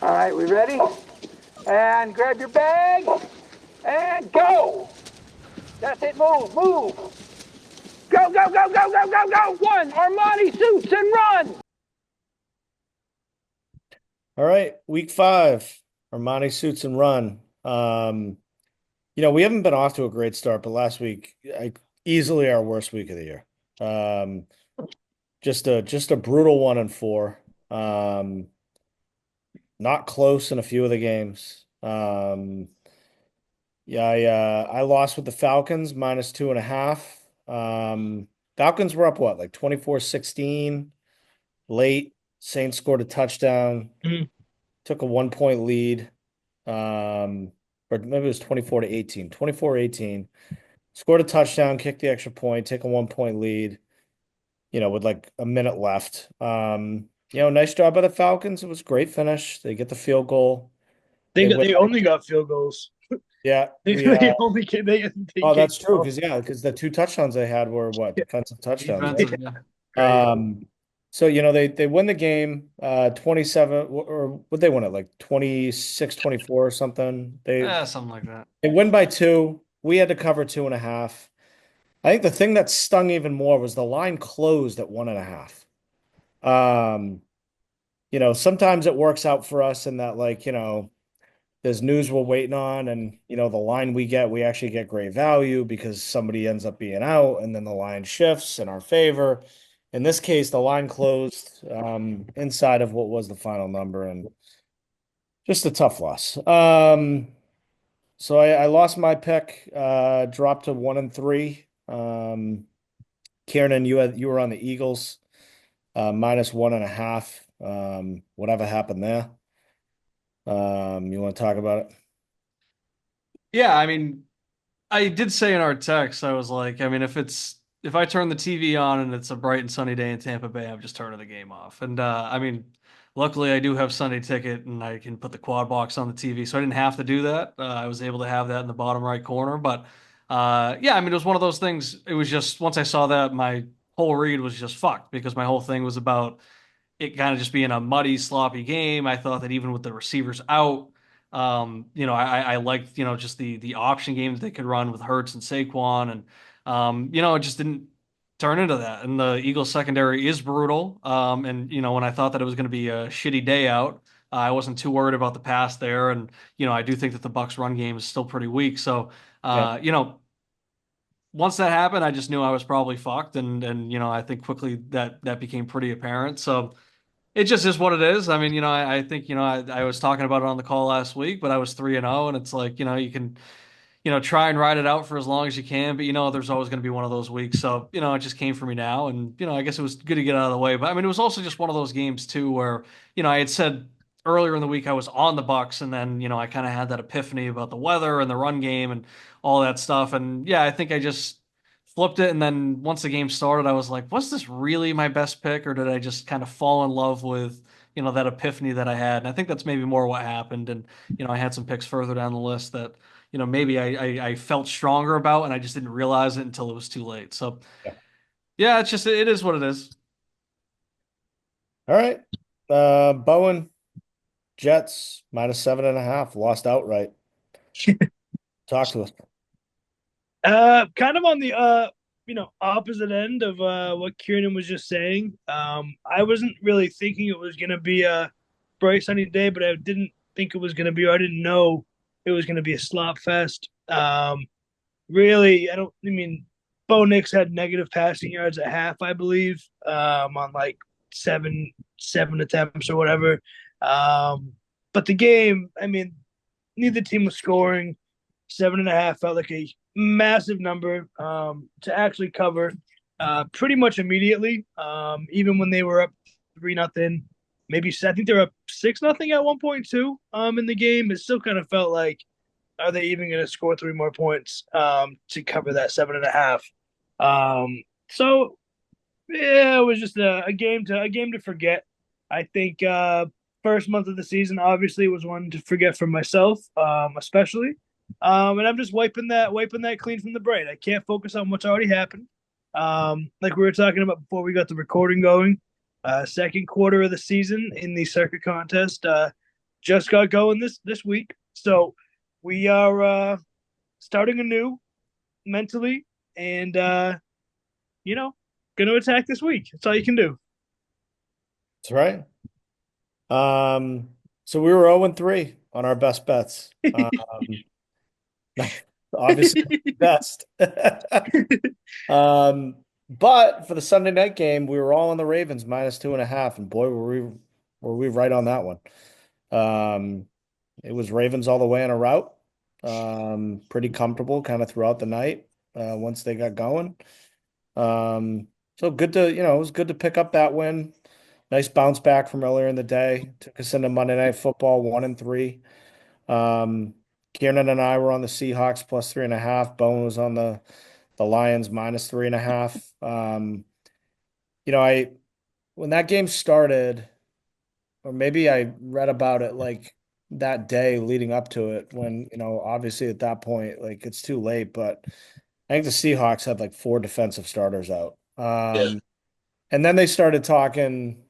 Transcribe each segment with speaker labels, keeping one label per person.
Speaker 1: All right, we ready? And grab your bag and go. That's it. Move, move. Go, go, go, go, go, go, go. One, Armani suits and run.
Speaker 2: All right, week 5, Armani suits and run. We haven't been off to a great start, but last week, easily our worst week of the year. Um, just a brutal 1-4. Not close in a few of the games. Yeah, I lost with the Falcons -2.5. Falcons were up what, like 24-16 late. Saints scored a touchdown,
Speaker 3: Mhm.
Speaker 2: took a 1-point lead. Or maybe it was 24-18. 24-18. Scored a touchdown, kicked the extra point, take a 1-point lead, with like a minute left. Nice job by the Falcons. It was a great finish. They get the field goal.
Speaker 3: They
Speaker 2: They
Speaker 3: got
Speaker 2: win.
Speaker 3: they only got field goals.
Speaker 2: Yeah,
Speaker 3: They only get they
Speaker 2: oh,
Speaker 3: get
Speaker 2: that's true because the two touchdowns they had were what,
Speaker 3: yeah.
Speaker 2: defensive touchdowns, right?
Speaker 4: Defensive, yeah.
Speaker 3: Right.
Speaker 2: So they win the game 27, or would they win it like 26-24 or something?
Speaker 4: Something like that.
Speaker 2: They win by 2. We had to cover 2.5. I think the thing that stung even more was the line closed at 1.5. Sometimes it works out for us in that, like, there's news we're waiting on, and the line we actually get great value because somebody ends up being out, and then the line shifts in our favor. In this case, the line closed inside of what was the final number, and just a tough loss. So I lost my pick, dropped to 1-3. Kieran, you were on the Eagles, -1.5. Whatever happened there? You want to talk about it?
Speaker 4: Yeah, I mean, I did say in our text, I was like, I mean, if I turn the TV on and it's a bright and sunny day in Tampa Bay, I'm just turning the game off. And I mean, luckily I do have Sunday ticket and I can put the quad box on the TV, so I didn't have to do that. I was able to have that in the bottom right corner. But yeah, I mean, it was one of those things. It was just once I saw that, my whole read was just fucked because my whole thing was about it kind of just being a muddy, sloppy game. I thought that even with the receivers out, I liked, just the option game that they could run with Hurts and Saquon, and it just didn't turn into that. And the Eagles secondary is brutal. And when I thought that it was going to be a shitty day out, I wasn't too worried about the pass there. And I do think that the Bucks run game is still pretty weak. So
Speaker 2: Yeah.
Speaker 4: Once that happened, I just knew I was probably fucked, and I think quickly that became pretty apparent. So it just is what it is. I mean, I think, I was talking about it on the call last week, but I was 3-0, and it's like, you can, try and ride it out for as long as you can, but there's always going to be one of those weeks. So, it just came for me now, and I guess it was good to get out of the way. But I mean, it was also just one of those games too where, I had said earlier in the week I was on the Bucks, and then, I kind of had that epiphany about the weather and the run game and all that stuff. And yeah, I think I just flipped it, and then once the game started, I was like, was this really my best pick, or did I just kind of fall in love with, that epiphany that I had? And I think that's maybe more what happened. And, I had some picks further down the list that, maybe I felt stronger about, and I just didn't realize it until it was too late. So
Speaker 2: Yeah.
Speaker 4: yeah, it is what it is.
Speaker 2: All right. Bowen, Jets -7.5, lost outright. Talk to us.
Speaker 3: Kind of on the opposite end of what Kieran was just saying. I wasn't really thinking it was gonna be a bright sunny day, but I didn't think it was gonna be, or I didn't know it was gonna be a slop fest. Really, I mean, Bo Nix had negative passing yards at half, I believe, on like seven attempts or whatever. But the game, I mean, neither team was scoring. 7.5 felt like a massive number to actually cover pretty much immediately. Even when they were up 3-0, maybe I think they were up 6-0 at 1.2 in the game. It still kind of felt like, are they even going to score 3 more points to cover that 7.5? So yeah, it was just a game to forget. I think first month of the season obviously was one to forget for myself, especially. And I'm just wiping that clean from the brain. I can't focus on what's already happened. Like we were talking about before we got the recording going. Second quarter of the season in the Circa contest. just got going this week. So we are starting anew mentally and gonna attack this week. That's all you can do.
Speaker 2: That's right. So we were 0-3 on our best bets. Obviously best. But for the Sunday night game, we were all on the Ravens -2.5, and boy, were we right on that one. It was Ravens all the way on a route. Pretty comfortable kind of throughout the night, once they got going. So good to, it was good to pick up that win. Nice bounce back from earlier in the day. Took us into Monday Night Football 1-3. Kieran and I were on the Seahawks +3.5. Bowen was on the Lions -3.5. I when that game started, or maybe I read about it like that day leading up to it, when, obviously at that point, like it's too late, but I think the Seahawks had like 4 defensive starters out.
Speaker 3: Yeah.
Speaker 2: And then they started talking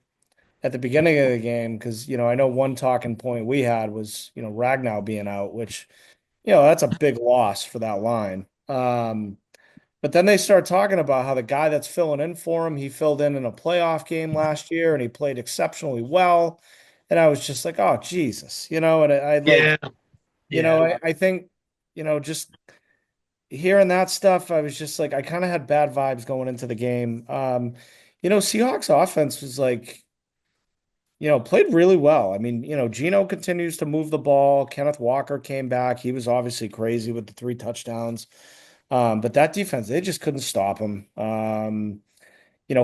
Speaker 2: at the beginning of the game, because, I know one talking point we had was, Ragnow being out, which, that's a big loss for that line. But then they start talking about how the guy that's filling in for him, he filled in a playoff game last year and he played exceptionally well. And I was just like, oh, Jesus, and I like,
Speaker 3: Yeah. Yeah.
Speaker 2: I think, just hearing that stuff, I was just like, I kind of had bad vibes going into the game. Seahawks offense was like, played really well. I mean, Geno continues to move the ball. Kenneth Walker came back. He was obviously crazy with the 3 touchdowns. But that defense, they just couldn't stop him.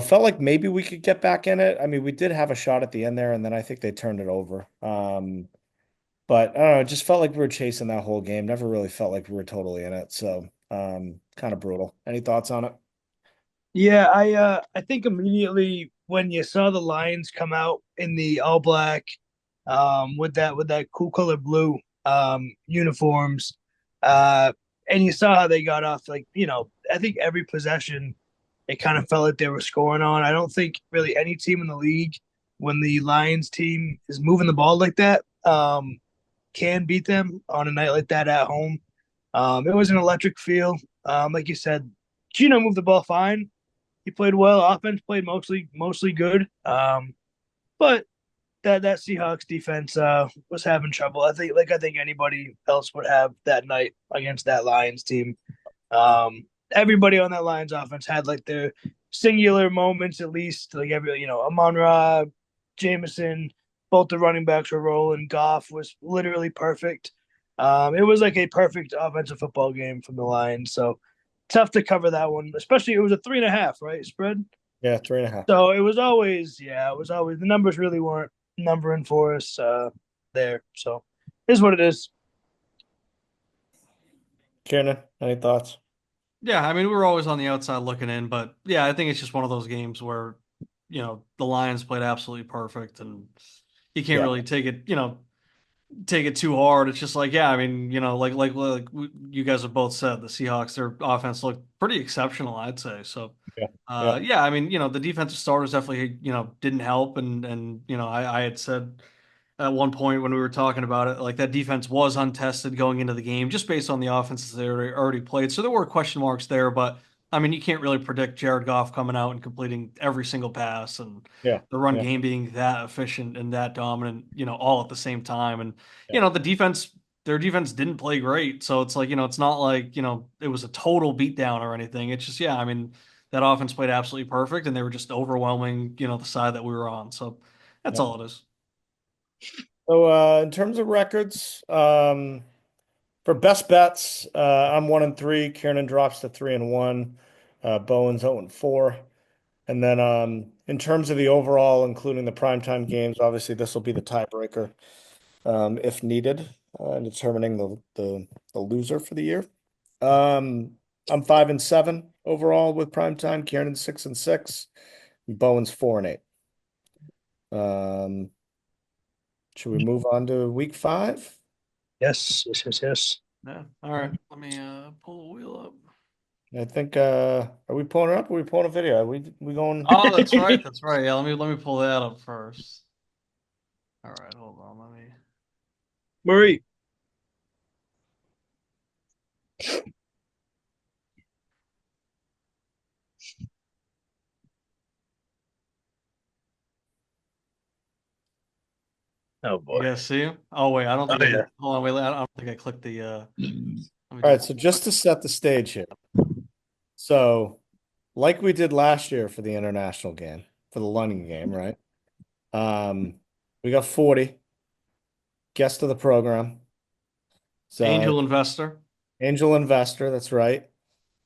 Speaker 2: Felt like maybe we could get back in it. I mean, we did have a shot at the end there, and then I think they turned it over. But I don't know, it just felt like we were chasing that whole game. Never really felt like we were totally in it. So, kind of brutal. Any thoughts on it?
Speaker 3: Yeah, I think immediately when you saw the Lions come out in the all black, with that cool color blue uniforms, uh, and you saw how they got off, like, I think every possession it kind of felt like they were scoring on. I don't think really any team in the league, when the Lions team is moving the ball like that, can beat them on a night like that at home. It was an electric feel. Like you said, Gino moved the ball fine. He played well. Offense played mostly good. But that Seahawks defense was having trouble. I think anybody else would have that night against that Lions team. Everybody on that Lions offense had like their singular moments, at least. Like Amon-Ra, Jameson, both the running backs were rolling. Goff was literally perfect. It was like a perfect offensive football game from the Lions. So tough to cover that one, especially it was a 3.5, right? Spread.
Speaker 2: Yeah, 3.5.
Speaker 3: So it was always the numbers really weren't numbering for us there. So it is what it is.
Speaker 2: Kieran, any thoughts?
Speaker 4: Yeah, I mean, we were always on the outside looking in, but yeah, I think it's just one of those games where, the Lions played absolutely perfect and you can't
Speaker 2: Yeah,
Speaker 4: really take it too hard. It's just like, yeah, I mean, you guys have both said, the Seahawks, their offense looked pretty exceptional, I'd say. So,
Speaker 2: yeah, yeah,
Speaker 4: yeah, I mean, the defensive starters definitely, didn't help. And I had said at one point when we were talking about it, like that defense was untested going into the game just based on the offenses they already played. So there were question marks there, but I mean, you can't really predict Jared Goff coming out and completing every single pass and
Speaker 2: yeah,
Speaker 4: the run
Speaker 2: yeah,
Speaker 4: game being that efficient and that dominant, all at the same time. And,
Speaker 2: yeah.
Speaker 4: their defense didn't play great. So it's like, it's not like, it was a total beatdown or anything. It's just, yeah, I mean, that offense played absolutely perfect and they were just overwhelming, the side that we were on. So that's
Speaker 2: Yeah.
Speaker 4: all it is.
Speaker 2: So, in terms of records, for best bets, I'm 1-3. Kieran drops to 3-1. Bowen's 0-4. And then, in terms of the overall, including the primetime games, obviously this will be the tiebreaker, if needed, in determining the loser for the year. I'm 5-7 overall with primetime. Kieran's 6-6. And Bowen's 4-8. Um, should we move on to week 5?
Speaker 3: Yes, yes, yes, yes.
Speaker 4: Yeah. All right. Let me pull the wheel up.
Speaker 2: I think are we pulling it up or are we pulling a video? Are we going?
Speaker 4: Oh, that's right. That's right. Yeah, let me pull that up first. All right, hold on. Let me
Speaker 3: Murray. Oh
Speaker 4: You
Speaker 3: boy.
Speaker 4: guys see him? Oh wait, I don't think
Speaker 3: Oh
Speaker 4: I
Speaker 3: yeah.
Speaker 4: hold on, wait, I don't think I clicked the let me
Speaker 2: All
Speaker 4: do
Speaker 2: right, so just to set the stage here. So, like we did last year for the international game, for the London game, right? We got 40 guest of the program. So
Speaker 4: Angel Investor.
Speaker 2: angel investor, that's right.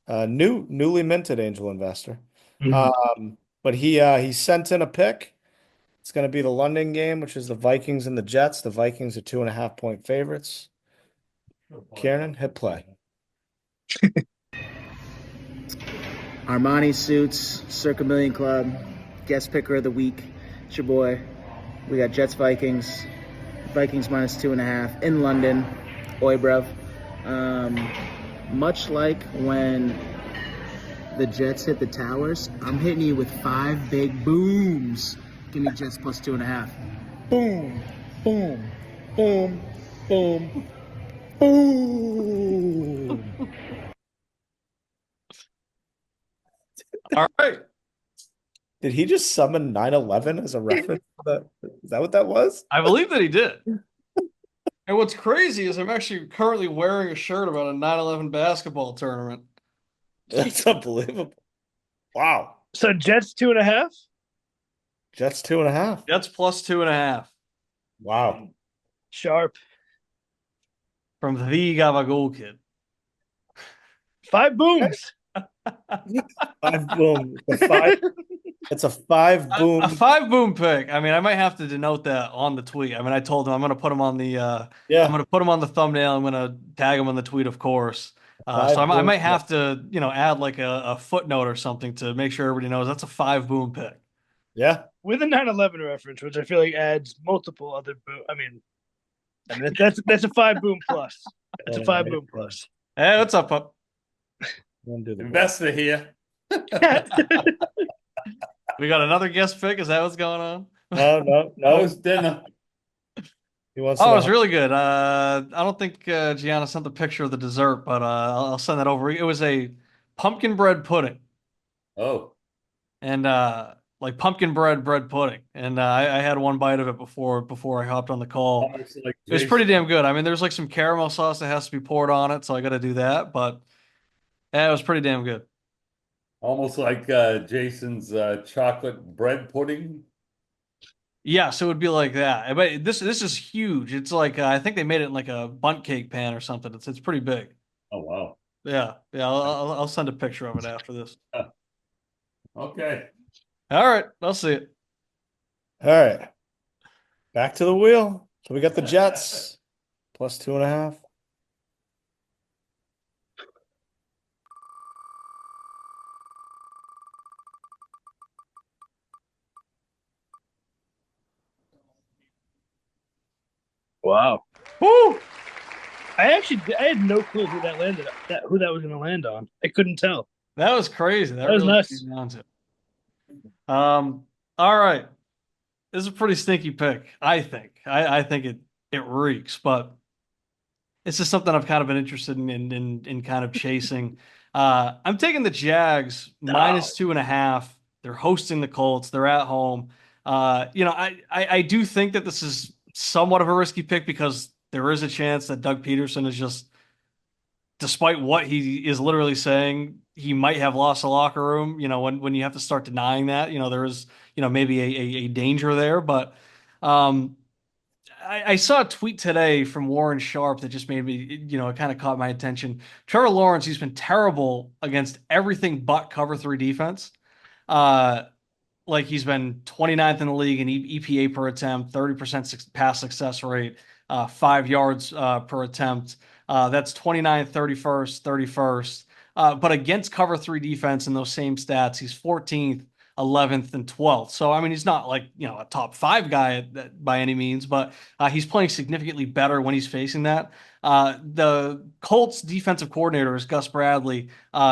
Speaker 2: Newly minted angel investor.
Speaker 3: Mhm.
Speaker 2: But he sent in a pick. It's going to be the London game, which is the Vikings and the Jets. The Vikings are 2.5-point favorites. Kieran, hit play.
Speaker 5: Armani suits, Circa Million Club, guest picker of the week. It's your boy. We got Jets Vikings. Vikings minus 2.5 in London. Oi, bruv. Much like when the Jets hit the towers, I'm hitting you with 5 big booms. Give me Jets plus 2.5. Boom, boom, boom, boom, boom.
Speaker 4: All right.
Speaker 2: Did he just summon 9/11 as a reference? Is that what that was?
Speaker 4: I believe that he did. And what's crazy is I'm actually currently wearing a shirt about a 9/11 basketball tournament.
Speaker 2: That's unbelievable. Wow.
Speaker 3: So Jets 2.5.
Speaker 2: Jets 2.5.
Speaker 4: Jets plus 2.5
Speaker 2: Wow.
Speaker 3: Sharp.
Speaker 4: from the Gabagool kid.
Speaker 3: 5 booms.
Speaker 2: 5 boom. It's a 5 boom.
Speaker 4: A 5 boom pick. I mean, I might have to denote that on the tweet. I mean, I told him I'm going to put him on the I'm going to put him on the thumbnail. I'm going to tag him on the tweet, of course. So I might have to, add like a footnote or something to make sure everybody knows that's a 5 boom pick.
Speaker 2: Yeah.
Speaker 3: With a 9/11 reference, which I feel like adds multiple other boom. I mean that's a 5 boom plus. That's a 5 boom plus.
Speaker 4: Hey, what's up, pup?
Speaker 6: Investor here.
Speaker 4: We got another guest pick. Is that what's going on?
Speaker 2: No.
Speaker 6: How's dinner?
Speaker 2: He wants
Speaker 4: Oh,
Speaker 2: to
Speaker 4: it
Speaker 2: know
Speaker 4: was really good. I don't think Gianna sent the picture of the dessert, but I'll send that over. It was a pumpkin bread pudding
Speaker 6: Oh,
Speaker 4: and like pumpkin bread pudding, and I had one bite of it before I hopped on the call.
Speaker 6: almost like
Speaker 4: It was pretty
Speaker 6: Jason,
Speaker 4: damn good. I mean, there's like some caramel sauce that has to be poured on it, so I got to do that. But yeah, it was pretty damn good.
Speaker 6: almost like Jason's chocolate bread pudding.
Speaker 4: Yeah, so it would be like that. But this is huge. It's like I think they made it in like a bundt cake pan or something. It's pretty big.
Speaker 6: Oh, wow.
Speaker 4: Yeah. I'll send a picture of it after this.
Speaker 6: Okay.
Speaker 4: All right, I'll see it.
Speaker 2: All right. Back to the wheel. So we got the Jets plus 2.5.
Speaker 3: Wow.
Speaker 4: Woo!
Speaker 3: I had no clue who that was going to land on. I couldn't tell.
Speaker 4: That was crazy.
Speaker 3: That was
Speaker 4: really
Speaker 3: nuts.
Speaker 4: came down to. All right. This is a pretty stinky pick, I think. I think it reeks, but it's just something I've kind of been interested in kind of chasing. I'm taking the Jags minus 2.5. They're hosting the Colts. They're at home. I do think that this is somewhat of a risky pick because there is a chance that Doug Peterson is just, despite what he is literally saying, he might have lost the locker room. When you have to start denying that, there is, maybe a danger there. But I saw a tweet today from Warren Sharp that just made me, it kind of caught my attention. Trevor Lawrence, he's been terrible against everything but cover 3 defense. Like he's been 29th in the league in EPA per attempt, 30% pass success rate, 5 yards per attempt. That's 29th, 31st, 31st. But against cover 3 defense in those same stats, he's 14th, 11th and 12th. So, I mean, he's not like, a top 5 guy by any means, but he's playing significantly better when he's facing that. The Colts defensive coordinator is Gus Bradley.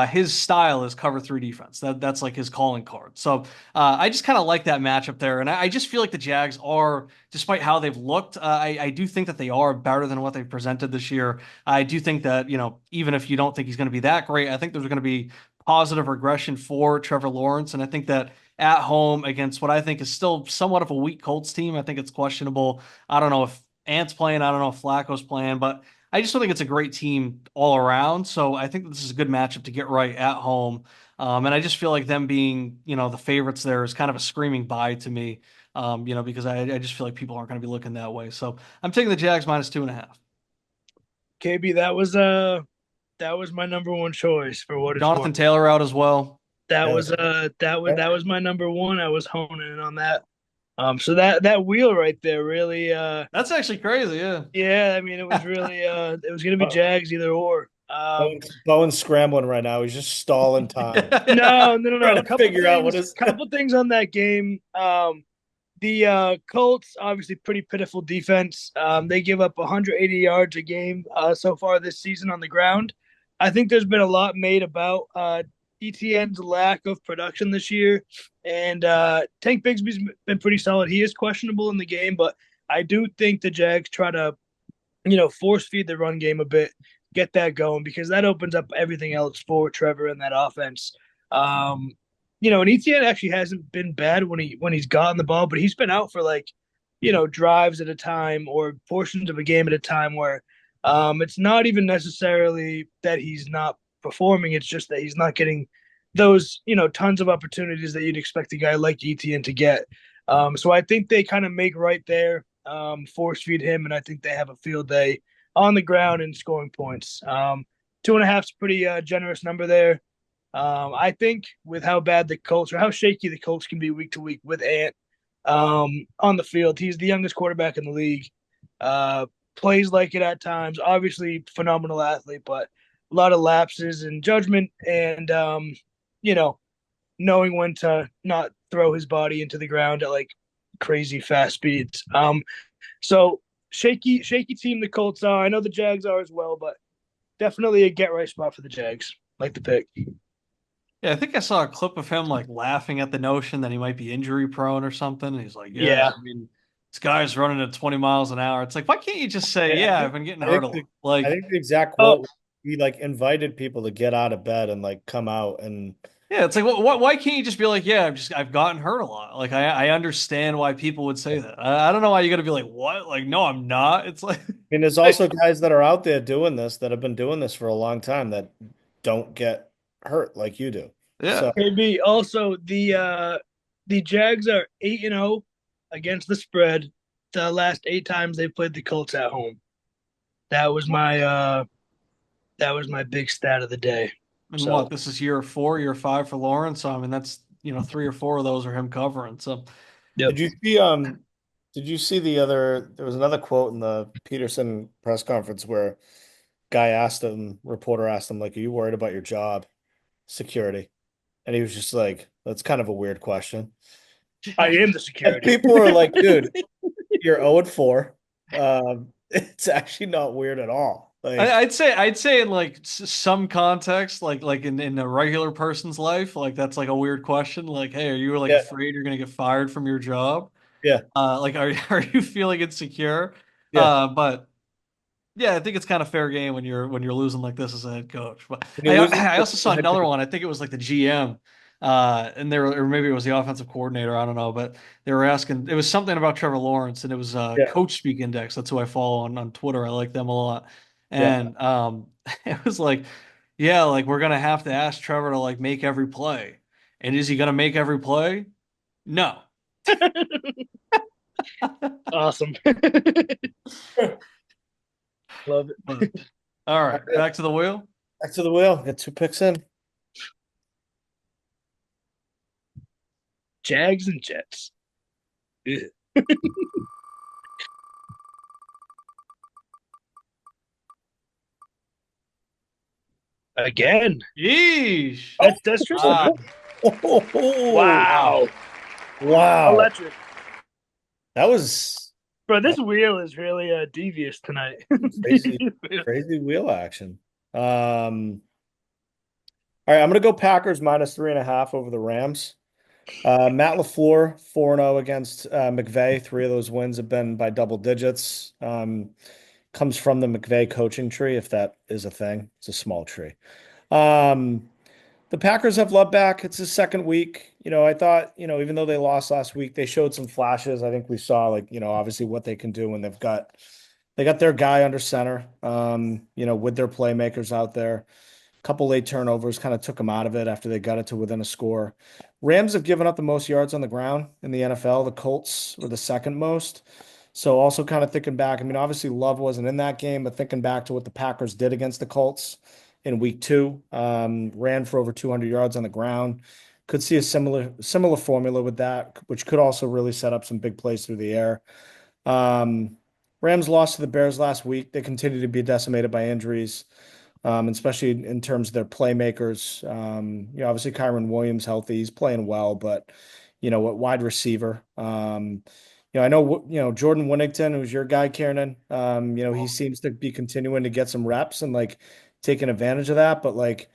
Speaker 4: His style is cover 3 defense. That's like his calling card. So I just kind of like that matchup there. And I just feel like the Jags are, despite how they've looked, I do think that they are better than what they've presented this year. I do think that, even if you don't think he's going to be that great, I think there's going to be positive regression for Trevor Lawrence. And I think that at home against what I think is still somewhat of a weak Colts team, I think it's questionable. I don't know if Ant's playing. I don't know if Flacco's playing, but I just don't think it's a great team all around. So I think this is a good matchup to get right at home. And I just feel like them being, the favorites there is kind of a screaming buy to me, because I just feel like people aren't going to be looking that way. So I'm taking the Jags -2.5.
Speaker 3: KB, that was my number one choice for what it's
Speaker 4: Jonathan
Speaker 3: worth.
Speaker 4: Taylor out as well.
Speaker 3: That was my number one. I was honing in on that. So that wheel right there really
Speaker 4: That's actually crazy, yeah.
Speaker 3: yeah, I mean it was really it was gonna be Jags either or.
Speaker 2: Bowen's scrambling right now. He's just stalling time.
Speaker 3: No.
Speaker 2: Trying to figure out what is
Speaker 3: couple things on that game. The Colts, obviously pretty pitiful defense. They give up 180 yards a game so far this season on the ground. I think there's been a lot made about ETN's lack of production this year. And Tank Bigsby's been pretty solid. He is questionable in the game, but I do think the Jags try to, force feed the run game a bit, get that going, because that opens up everything else for Trevor in that offense. And ETN actually hasn't been bad when he's gotten the ball, but he's been out for drives at a time or portions of a game at a time where it's not even necessarily that he's not performing. It's just that he's not getting those, tons of opportunities that you'd expect a guy like ETN to get. So I think they kind of make right there, force feed him, and I think they have a field day on the ground and scoring points. 2.5 is a pretty generous number there. I think with how bad the Colts or how shaky the Colts can be week to week with Ant on the field, he's the youngest quarterback in the league. Plays like it at times. Obviously, phenomenal athlete, but a lot of lapses in judgment and, knowing when to not throw his body into the ground at crazy fast speeds. So shaky team the Colts are. I know the Jags are as well, but definitely a get right spot for the Jags. Like the pick.
Speaker 4: Yeah, I think I saw a clip of him laughing at the notion that he might be injury prone or something. And he's like,
Speaker 3: Yeah.
Speaker 4: I mean, this guy's running at 20 miles an hour. It's like, why can't you just say, I've been getting hurt a lot?
Speaker 2: I think the exact quote, he invited people to get out of bed and come out and.
Speaker 4: Yeah, it's like, why can't you just be like, I've gotten hurt a lot. I understand why people would say that. I don't know why you got to be like, what? No, I'm not. It's like,
Speaker 2: I mean, there's also guys that are out there doing this that have been doing this for a long time that don't get hurt like you do.
Speaker 4: Yeah.
Speaker 2: So,
Speaker 3: Maybe also the Jags are 8-0 against the spread the last 8 times they played the Colts at home. That was my big stat of the day.
Speaker 4: And what, this is year 4, year 5 for Lawrence. So I mean, that's 3 or 4 of those are him covering. So
Speaker 3: yep.
Speaker 2: Did you see there was another quote in the Peterson press conference where reporter asked him, are you worried about your job security? And he was just like, that's kind of a weird question.
Speaker 3: I am the security.
Speaker 2: And people are like, dude, you're 0-4. It's actually not weird at all.
Speaker 4: I'd say in some context, in a regular person's life, that's a weird question. Hey, are you afraid you're gonna get fired from your job?
Speaker 2: Yeah.
Speaker 4: Are you feeling insecure?
Speaker 2: Yeah.
Speaker 4: But yeah, I think it's kind of fair game when you're losing like this as a head coach. But I also saw another one. I think it was the GM, and or maybe it was the offensive coordinator. I don't know, but they were asking. It was something about Trevor Lawrence, and it was Coach Speak Index. That's who I follow on Twitter. I like them a lot. And it was we're gonna have to ask Trevor to make every play. And is he gonna make every play? No.
Speaker 3: Awesome. Love it.
Speaker 4: All right, back to the wheel.
Speaker 2: Back to the wheel. Get 2 picks in.
Speaker 3: Jags and Jets. Again.
Speaker 4: Yeesh.
Speaker 3: That's Tristan. Wow.
Speaker 2: Wow.
Speaker 3: Electric.
Speaker 2: That was
Speaker 3: Bro, this wheel is really devious tonight.
Speaker 2: crazy, crazy wheel action. All right, I'm gonna go Packers -3.5 over the Rams. Matt LaFleur 4-0 against McVay. 3 of those wins have been by double digits. Comes from the McVay coaching tree, if that is a thing. It's a small tree. The Packers have Love back. It's his second week. I thought, even though they lost last week, they showed some flashes. I think we saw, like, obviously what they can do when they got their guy under center, with their playmakers out there. Couple late turnovers kind of took them out of it after they got it to within a score. Rams have given up the most yards on the ground in the NFL. The Colts were the second most. So also kind of thinking back, I mean, obviously Love wasn't in that game, but thinking back to what the Packers did against the Colts in week 2, ran for over 200 yards on the ground. Could see a similar formula with that, which could also really set up some big plays through the air. Rams lost to the Bears last week. They continue to be decimated by injuries, especially in terms of their playmakers. Obviously Kyron Williams healthy, he's playing well, but what wide receiver? I know Jordan Winnington, who's your guy, Kiernan. He seems to be continuing to get some reps and like taking advantage of that. But like,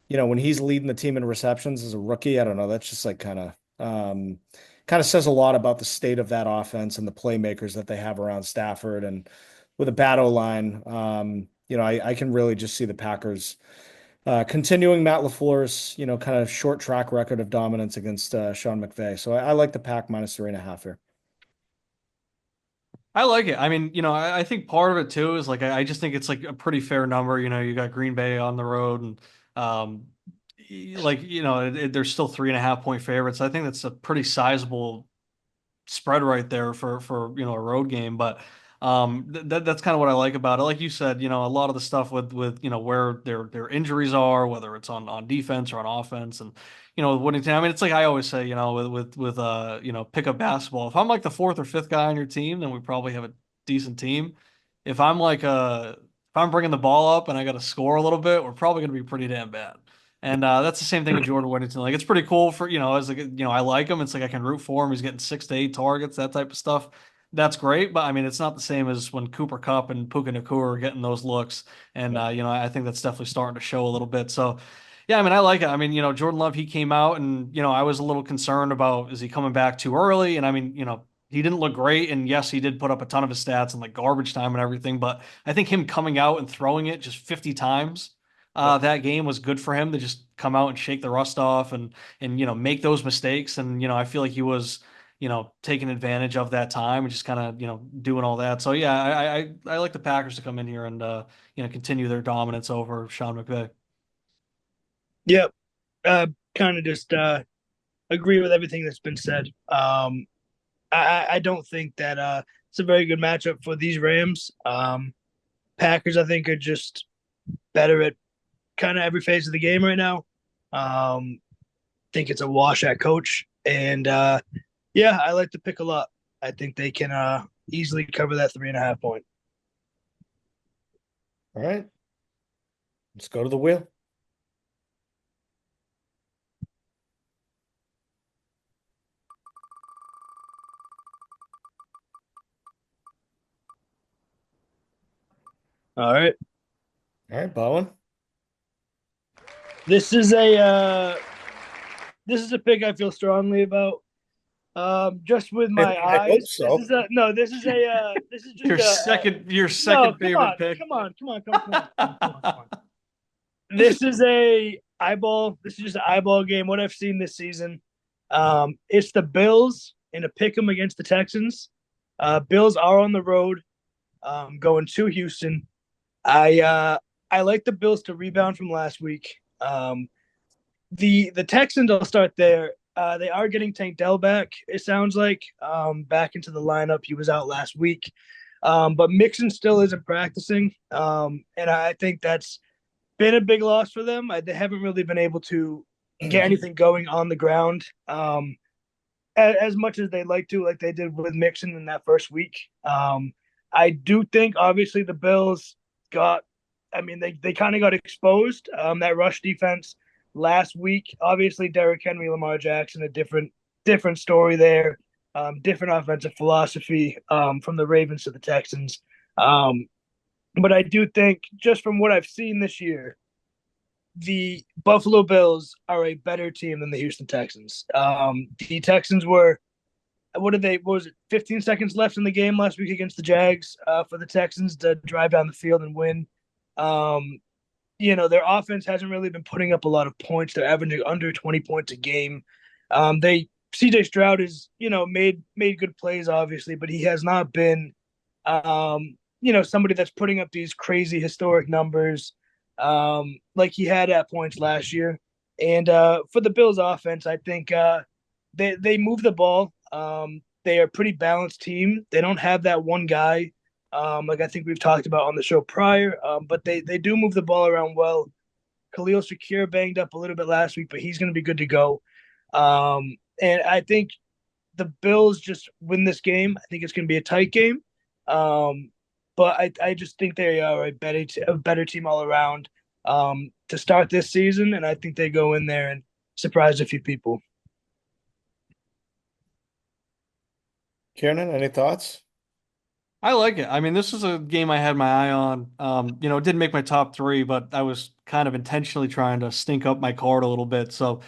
Speaker 2: when he's leading the team in receptions as a rookie, I don't know. That's just like kind of says a lot about the state of that offense and the playmakers that they have around Stafford. And with a bad O-line, I can really just see the Packers continuing Matt LaFleur's, kind of short track record of dominance against Sean McVay. So I like the Pack -3.5 here.
Speaker 4: I like it. I mean, I think part of it too is like I just think it's like a pretty fair number. You got Green Bay on the road, and they're still 3.5 point favorites. I think that's a pretty sizable spread right there for a road game. But that's kind of what I like about it. Like you said, a lot of the stuff with where their injuries are, whether it's on defense or on offense, and with Whittington. I mean, it's like I always say, with pickup basketball. If I'm like the fourth or fifth guy on your team, then we probably have a decent team. If I'm if I'm bringing the ball up and I got to score a little bit, we're probably going to be pretty damn bad. And that's the same thing with Jordan Whittington. Like, it's pretty cool as like, I like him. It's like I can root for him. He's getting 6 to 8 targets, that type of stuff. That's great. But I mean, it's not the same as when Cooper Kupp and Puka Nacua are getting those looks. And, I think that's definitely starting to show a little bit. So, yeah, I mean, I like it. I mean, Jordan Love, he came out and, I was a little concerned about, is he coming back too early? And I mean, he didn't look great. And yes, he did put up a ton of his stats and like garbage time and everything. But I think him coming out and throwing it just 50 times that game was good for him to just come out and shake the rust off and make those mistakes. And I feel like he was taking advantage of that time and just kind of doing all that. So yeah, I like the Packers to come in here and continue their dominance over Sean McVay.
Speaker 3: Yep, kind of just agree with everything that's been said. I don't think that it's a very good matchup for these Rams. Packers, I think, are just better at kind of every phase of the game right now. Think it's a wash at coach, and yeah, I like the pick a lot. I think they can easily cover that 3.5 point.
Speaker 2: All right, let's go to the wheel.
Speaker 3: All right,
Speaker 2: Bowen.
Speaker 3: this is a pick I feel strongly about. Just with my
Speaker 2: I
Speaker 3: eyes.
Speaker 2: hope so.
Speaker 3: This is just
Speaker 4: your second favorite pick.
Speaker 3: Come on. This is a eyeball. This is just an eyeball game. What I've seen this season, it's the Bills in a pick 'em against the Texans. Bills are on the road, going to Houston. I like the Bills to rebound from last week. The Texans, I'll start there. They are getting Tank Dell back, it sounds like, back into the lineup. He was out last week. But Mixon still isn't practicing. And I think that's been a big loss for them. They haven't really been able to get anything going on the ground as much as they'd like to, like they did with Mixon in that first week. I do think, obviously, the Bills they kind of got exposed. That rush defense last week. Obviously, Derrick Henry, Lamar Jackson, a different story there. Different offensive philosophy from the Ravens to the Texans. But I do think, just from what I've seen this year, the Buffalo Bills are a better team than the Houston Texans. The Texans were, what was it, 15 seconds left in the game last week against the Jags for the Texans to drive down the field and win. Um, their offense hasn't really been putting up a lot of points. They're averaging under 20 points a game. CJ Stroud is, made good plays, obviously, but he has not been, somebody that's putting up these crazy historic numbers like he had at points last year. And for the Bills offense, I think they move the ball. They are a pretty balanced team. They don't have that one guy, like I think we've talked about on the show prior, but they do move the ball around well. Khalil Shakir banged up a little bit last week, but he's going to be good to go. And I think the Bills just win this game. I think it's going to be a tight game. But I just think they are a better team all around to start this season, and I think they go in there and surprise a few people.
Speaker 2: Kieran, any thoughts?
Speaker 4: I like it. I mean, this is a game I had my eye on. It didn't make my top three, but I was kind of intentionally trying to stink up my card a little bit. So,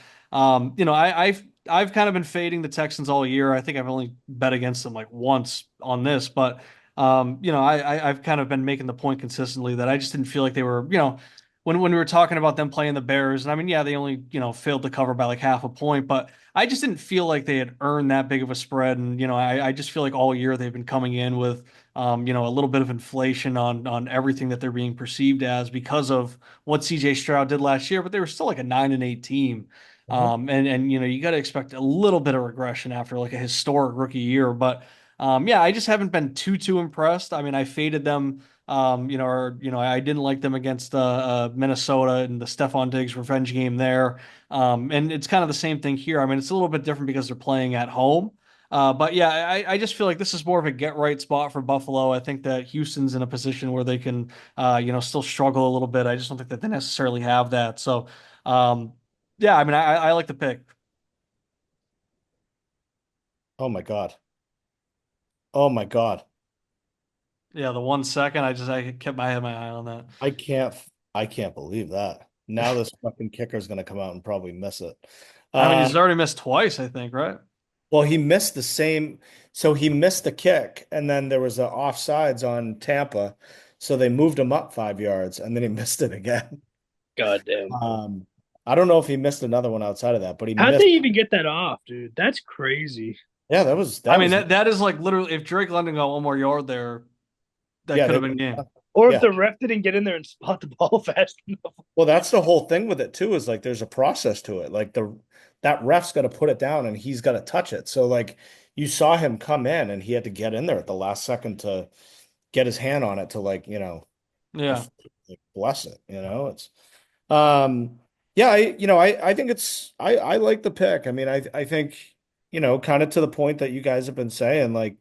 Speaker 4: I've kind of been fading the Texans all year. I think I've only bet against them like once on this, but I've kind of been making the point consistently that I just didn't feel like they were, when we were talking about them playing the Bears, and I mean, yeah, they only, failed to cover by like half a point, but I just didn't feel like they had earned that big of a spread. And, I just feel like all year they've been coming in with, a little bit of inflation on everything that they're being perceived as because of what CJ Stroud did last year, but they were still like a 9-8 team. And you got to expect a little bit of regression after like a historic rookie year. But I just haven't been too impressed. I mean, I faded them, I didn't like them against Minnesota and the Stephon Diggs revenge game there. And it's kind of the same thing here. I mean, it's a little bit different because they're playing at home. But yeah, I just feel like this is more of a get right spot for Buffalo. I think that Houston's in a position where they can, still struggle a little bit. I just don't think that they necessarily have that. So, I mean, I like the pick.
Speaker 2: Oh my God. Oh my God.
Speaker 4: Yeah, the 1 second, I kept my eye on that.
Speaker 2: I can't believe that. Now this fucking kicker's gonna come out and probably miss it.
Speaker 4: I mean, he's already missed twice, I think, right?
Speaker 2: Well, he missed the same, so he missed the kick, and then there was a offsides on Tampa, so they moved him up 5 yards, and then he missed it again.
Speaker 3: God damn.
Speaker 2: I don't know if he missed another one outside of that, but he
Speaker 3: How'd
Speaker 2: missed.
Speaker 3: they even get that off, dude? That's crazy.
Speaker 2: Yeah, that was.
Speaker 4: That is like literally if Drake London got one more yard there, that could have been game.
Speaker 3: Or if the ref didn't get in there and spot the ball fast enough.
Speaker 2: Well, that's the whole thing with it too, is like there's a process to it. Like that ref's got to put it down and he's got to touch it. So like you saw him come in and he had to get in there at the last second to get his hand on it to like, bless it. It's I think I like the pick. I mean, I think, kind of to the point that you guys have been saying, like,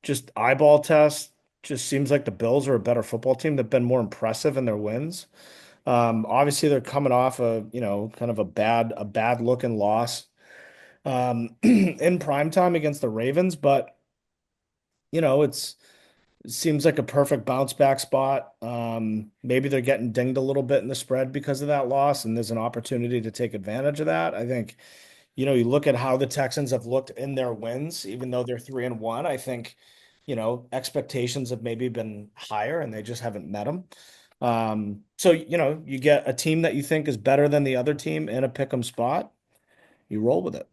Speaker 2: just eyeball test, just seems like the Bills are a better football team. They've been more impressive in their wins. Obviously they're coming off kind of a bad looking loss in primetime against the Ravens, but it seems like a perfect bounce back spot. Maybe they're getting dinged a little bit in the spread because of that loss, and there's an opportunity to take advantage of that. I think, you look at how the Texans have looked in their wins, even though they're 3-1, I think, expectations have maybe been higher and they just haven't met them. So, you get a team that you think is better than the other team in a pick 'em spot, you roll with it.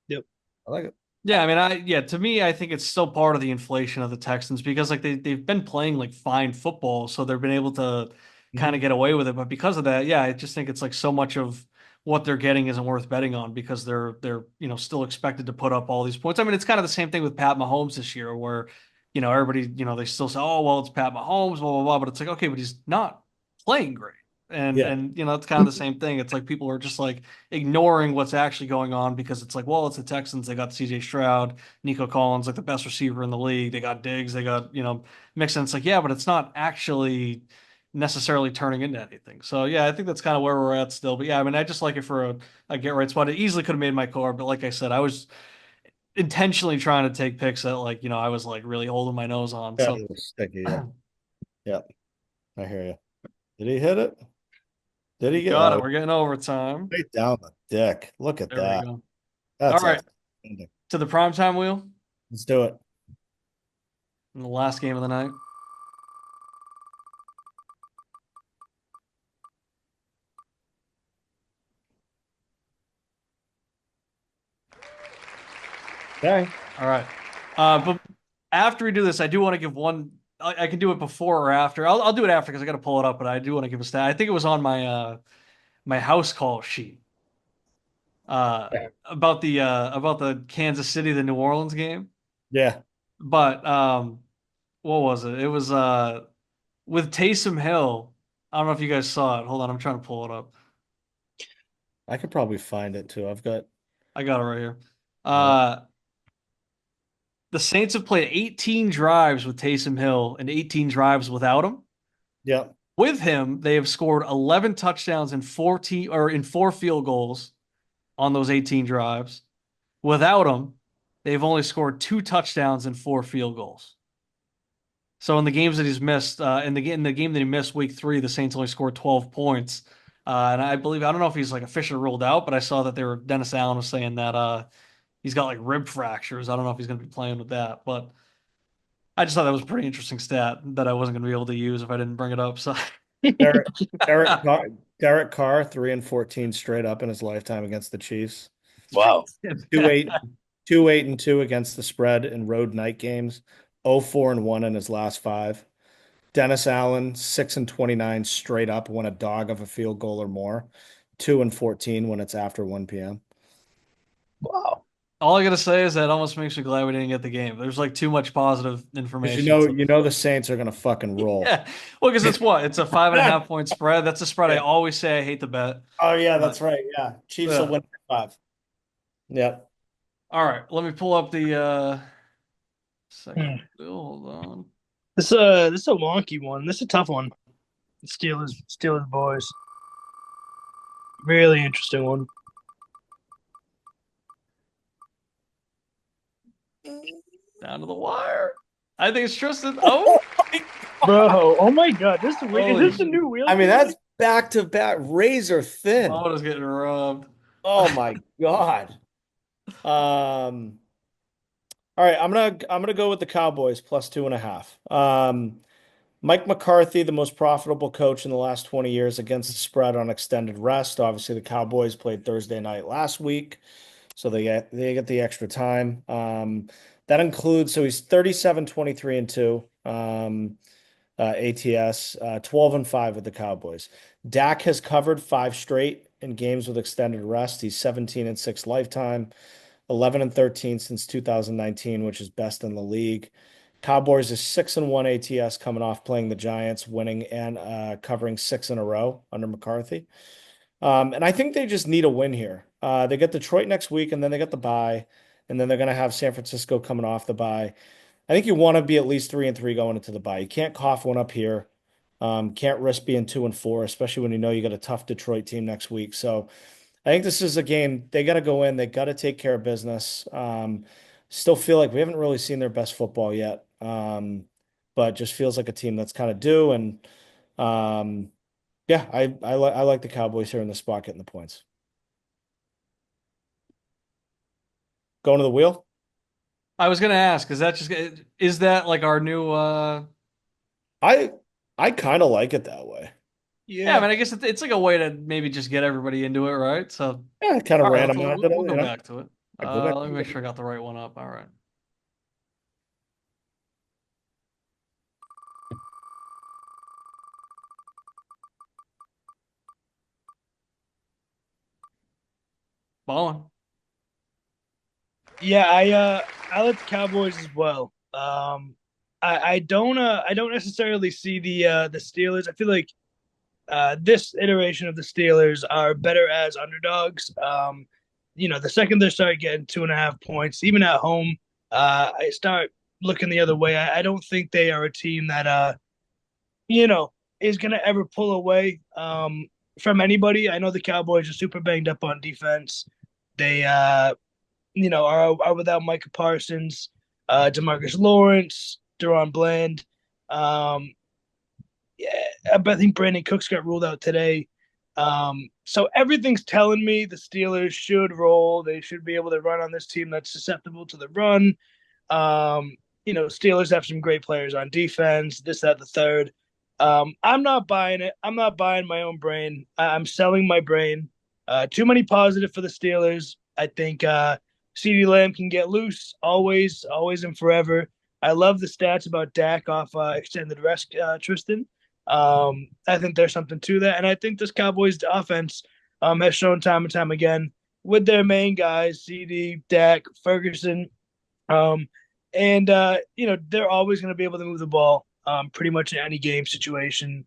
Speaker 3: Yep.
Speaker 2: I like it.
Speaker 4: Yeah, I mean, to me, I think it's still part of the inflation of the Texans because like they've been playing like fine football, so they've been able to kind of get away with it. But because of that, I just think it's like so much of what they're getting isn't worth betting on because they're still expected to put up all these points. I mean, it's kind of the same thing with Pat Mahomes this year, where everybody they still say, oh well, it's Pat Mahomes, blah blah blah, but it's like okay, but he's not playing great. And it's kind of the same thing. It's like people are just like ignoring what's actually going on because it's like, well, it's the Texans. They got CJ Stroud, Nico Collins, like the best receiver in the league. They got Diggs. They got Mixon. It's like, yeah, but it's not actually necessarily turning into anything. So yeah, I think that's kind of where we're at still. But yeah, I mean, I just like it for a get right spot. It easily could have made my car, but like I said, I was intentionally trying to take picks that like, I was like really holding my nose on.
Speaker 2: Yeah,
Speaker 4: So
Speaker 2: it was sticky. Yeah. Yeah. I hear you. Did he hit it? Did he get?
Speaker 4: got it.
Speaker 2: Oh,
Speaker 4: We're getting overtime.
Speaker 2: right down the dick. Look at
Speaker 4: There we
Speaker 2: that.
Speaker 4: go. All
Speaker 2: That's
Speaker 4: right.
Speaker 2: outstanding.
Speaker 4: To the primetime wheel
Speaker 2: Let's do it.
Speaker 4: in the last game of the night.
Speaker 2: Okay.
Speaker 4: All right. But after we do this, I do want to give one. I can do it before or after. I'll do it after because I got to pull it up. But I do want to give a stat. I think it was on my house call sheet. About the Kansas City, the New Orleans game.
Speaker 2: Yeah.
Speaker 4: But what was it? It was with Taysom Hill. I don't know if you guys saw it. Hold on, I'm trying to pull it up.
Speaker 2: I could probably find it too.
Speaker 4: I got it right here.
Speaker 2: Yeah.
Speaker 4: The Saints have played 18 drives with Taysom Hill and 18 drives without him.
Speaker 2: Yeah.
Speaker 4: With him, they have scored 11 touchdowns and 4 field goals on those 18 drives. Without him, they've only scored 2 touchdowns and 4 field goals. So in the games that he's missed, in the game that he missed week 3, the Saints only scored 12 points. And I don't know if he's like officially ruled out, but I saw that Dennis Allen was saying that he's got like rib fractures. I don't know if he's going to be playing with that, but I just thought that was a pretty interesting stat that I wasn't going to be able to use if I didn't bring it up. So
Speaker 2: Derek Carr, 3-14 straight up in his lifetime against the Chiefs.
Speaker 3: Wow.
Speaker 2: 2-8, 2-8-2 against the spread in road night games. 0-4-1 in his last 5. Dennis Allen, 6-29 straight up when a dog of a field goal or more. 2-14 when it's after 1 p.m.
Speaker 3: Wow.
Speaker 4: All I gotta say is that almost makes me glad we didn't get the game. There's like too much positive information.
Speaker 2: You know the Saints are gonna fucking roll.
Speaker 4: Yeah. Well, because it's what? It's a 5.5 point spread. That's a spread I always say I hate to bet.
Speaker 2: Oh yeah, that's right. Yeah. Chiefs will win by 5. Yep.
Speaker 4: All right. Let me pull up the second. Hold on.
Speaker 3: This is a wonky one. This is a tough one. Steelers boys. Really interesting one.
Speaker 4: Down to the wire. I think it's Tristan. Oh,
Speaker 3: bro! Oh my God! Is this the new wheel?
Speaker 2: I mean, that's back to back, razor thin.
Speaker 4: I was getting rubbed.
Speaker 2: Oh my God. All right, I'm gonna go with the Cowboys plus 2.5. Mike McCarthy, the most profitable coach in the last 20 years against the spread on extended rest. Obviously, the Cowboys played Thursday night last week, so they get the extra time. That includes, so he's 37-23-2 ATS, 12-5 with the Cowboys. Dak has covered 5 straight in games with extended rest. He's 17-6 lifetime, 11-13 since 2019, which is best in the league. Cowboys is 6-1 ATS coming off playing the Giants, winning and covering 6 in a row under McCarthy. And I think they just need a win here. They get Detroit next week, and then they get the bye, and then they're going to have San Francisco coming off the bye. I think you want to be at least 3-3 going into the bye. You can't cough one up here. Can't risk being 2-4, especially when you know you got a tough Detroit team next week. So I think this is a game they got to go in. They got to take care of business. Still feel like we haven't really seen their best football yet, but just feels like a team that's kind of due. And yeah, I like the Cowboys here in the spot getting the points. Going to the wheel.
Speaker 4: I was gonna ask, is that like our new?
Speaker 2: I kind of like it that way.
Speaker 4: Yeah, I mean, I guess it's like a way to maybe just get everybody into it, right? So
Speaker 2: yeah, kind of random.
Speaker 4: We'll go back to it. Let me make sure I got the right one up. All right. Bowen.
Speaker 3: Yeah, I like the Cowboys as well. I don't necessarily see the Steelers. I feel like this iteration of the Steelers are better as underdogs. The second they start getting 2.5 points, even at home, I start looking the other way. I don't think they are a team that is going to ever pull away from anybody. I know the Cowboys are super banged up on defense. They, are without Micah Parsons, Demarcus Lawrence, Deron Bland. Yeah, I think Brandon Cooks got ruled out today. So everything's telling me the Steelers should roll. They should be able to run on this team that's susceptible to the run. Steelers have some great players on defense, this, that, the third. I'm not buying it. I'm not buying my own brain. I'm selling my brain. Too many positive for the Steelers. I think CeeDee Lamb can get loose always, always and forever. I love the stats about Dak off extended rest, Tristan. I think there's something to that. And I think this Cowboys offense has shown time and time again with their main guys, CD, Dak, Ferguson. They're always going to be able to move the ball pretty much in any game situation.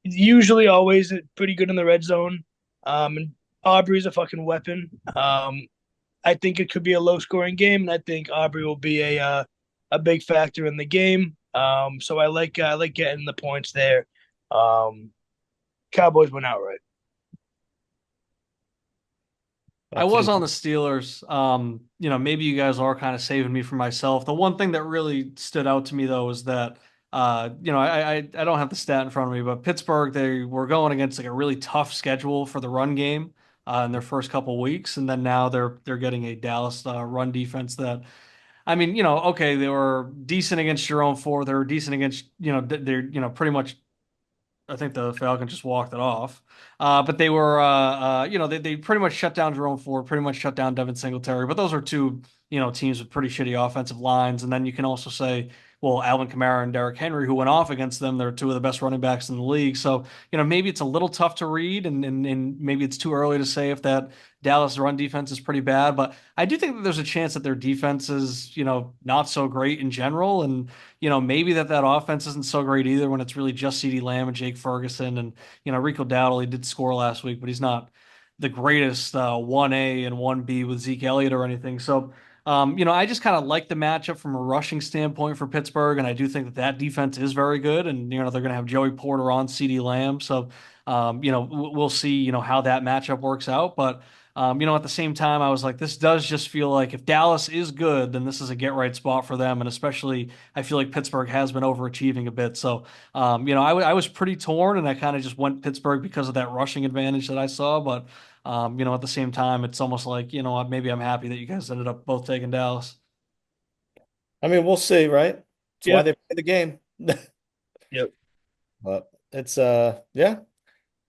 Speaker 3: Usually always pretty good in the red zone. And Aubrey's a fucking weapon. I think it could be a low scoring game, and I think Aubrey will be a big factor in the game. So I like getting the points there. Cowboys went outright.
Speaker 4: I was on the Steelers. Maybe you guys are kind of saving me from myself. The one thing that really stood out to me though is that I don't have the stat in front of me, but Pittsburgh, they were going against like a really tough schedule for the run game in their first couple weeks, and then now they're getting a Dallas run defense that, I mean, okay, they were decent against your own four. They were decent against, they're pretty much. I think the Falcons just walked it off. But they were, they pretty much shut down Jerome Ford, pretty much shut down Devin Singletary. But those are two, teams with pretty shitty offensive lines. And then you can also say, well, Alvin Kamara and Derrick Henry, who went off against them, they're two of the best running backs in the league. So, maybe it's a little tough to read, and maybe it's too early to say if that Dallas run defense is pretty bad. But I do think that there's a chance that their defense is, not so great in general. And, maybe that offense isn't so great either when it's really just CeeDee Lamb and Jake Ferguson. And, Rico Dowdle, he did score last week, but he's not the greatest 1A and 1B with Zeke Elliott or anything. So, I just kind of like the matchup from a rushing standpoint for Pittsburgh, and I do think that defense is very good, and they're going to have Joey Porter on CeeDee Lamb, so we'll see how that matchup works out. But at the same time, I was like, this does just feel like if Dallas is good, then this is a get right spot for them, and especially I feel like Pittsburgh has been overachieving a bit. So I was pretty torn, and I kind of just went Pittsburgh because of that rushing advantage that I saw, but. At the same time, it's almost like, maybe I'm happy that you guys ended up both taking Dallas.
Speaker 2: I mean, we'll see, right? That's why they play the game.
Speaker 3: Yep.
Speaker 2: But it's yeah.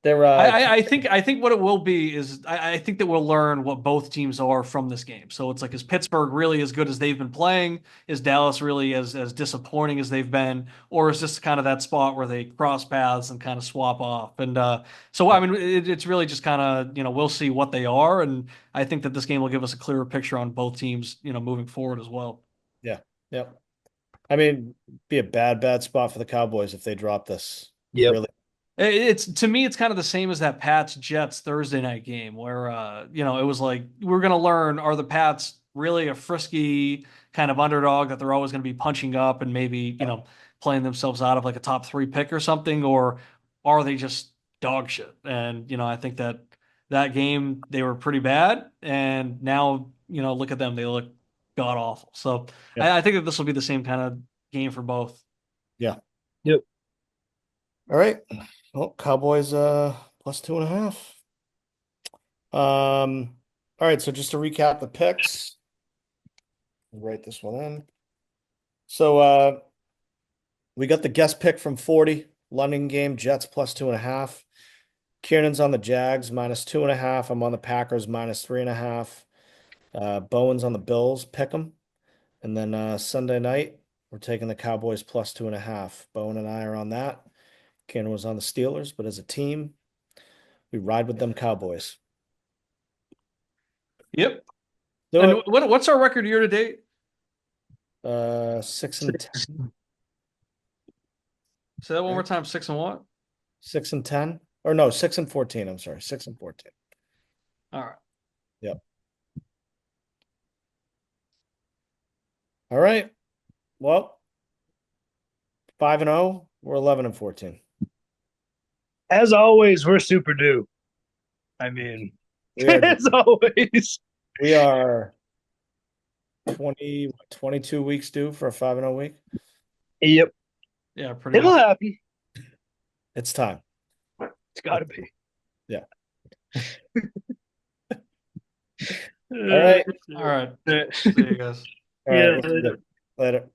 Speaker 2: They're
Speaker 4: I think what it will be is I think that we'll learn what both teams are from this game. So it's like, is Pittsburgh really as good as they've been playing? Is Dallas really as disappointing as they've been? Or is this kind of that spot where they cross paths and kind of swap off? And so I mean, it's really just kind of, we'll see what they are, and I think that this game will give us a clearer picture on both teams, moving forward as well.
Speaker 2: Yeah. Yep. I mean, be a bad spot for the Cowboys if they drop this.
Speaker 3: Yep.
Speaker 2: Really.
Speaker 4: It's, to me, it's kind of the same as that Pats Jets Thursday night game where it was like we're going to learn, are the Pats really a frisky kind of underdog that they're always going to be punching up and maybe playing themselves out of like a top 3 pick or something, or are they just dog shit? And I think that game they were pretty bad, and now look at them, they look god awful. So
Speaker 2: yeah.
Speaker 4: I think that this will be the same kind of game for both.
Speaker 2: Yeah.
Speaker 3: Yep.
Speaker 2: All right. Well, Cowboys plus 2.5. All right, so just to recap the picks, write this one in. So we got the guest pick from 40, London game, Jets plus 2.5. Kiernan's on the Jags minus 2.5. I'm on the Packers minus 3.5. Bowen's on the Bills, pick 'em. And then Sunday night, we're taking the Cowboys plus 2.5. Bowen and I are on that. Kiernan was on the Steelers, but as a team, we ride with them Cowboys.
Speaker 4: Yep. And what's our record year to date?
Speaker 2: 6-10.
Speaker 4: Say that one more time. 6 and what?
Speaker 2: 6-10. Or no, 6-14. I'm sorry, 6-14.
Speaker 4: All right.
Speaker 2: Yep. All right. Well, 5-0. We're 11-14.
Speaker 3: As always, we're super due. I mean,
Speaker 2: We are
Speaker 3: as always.
Speaker 2: we are 22 weeks due for a 5-0 week.
Speaker 3: Yep.
Speaker 4: Yeah, pretty
Speaker 3: It'll
Speaker 4: much.
Speaker 3: happen.
Speaker 2: It's time.
Speaker 3: It's got to be.
Speaker 2: Yeah. All right.
Speaker 4: All right.
Speaker 3: Uh,
Speaker 4: See you guys.
Speaker 2: All
Speaker 3: yeah.
Speaker 2: right. Later.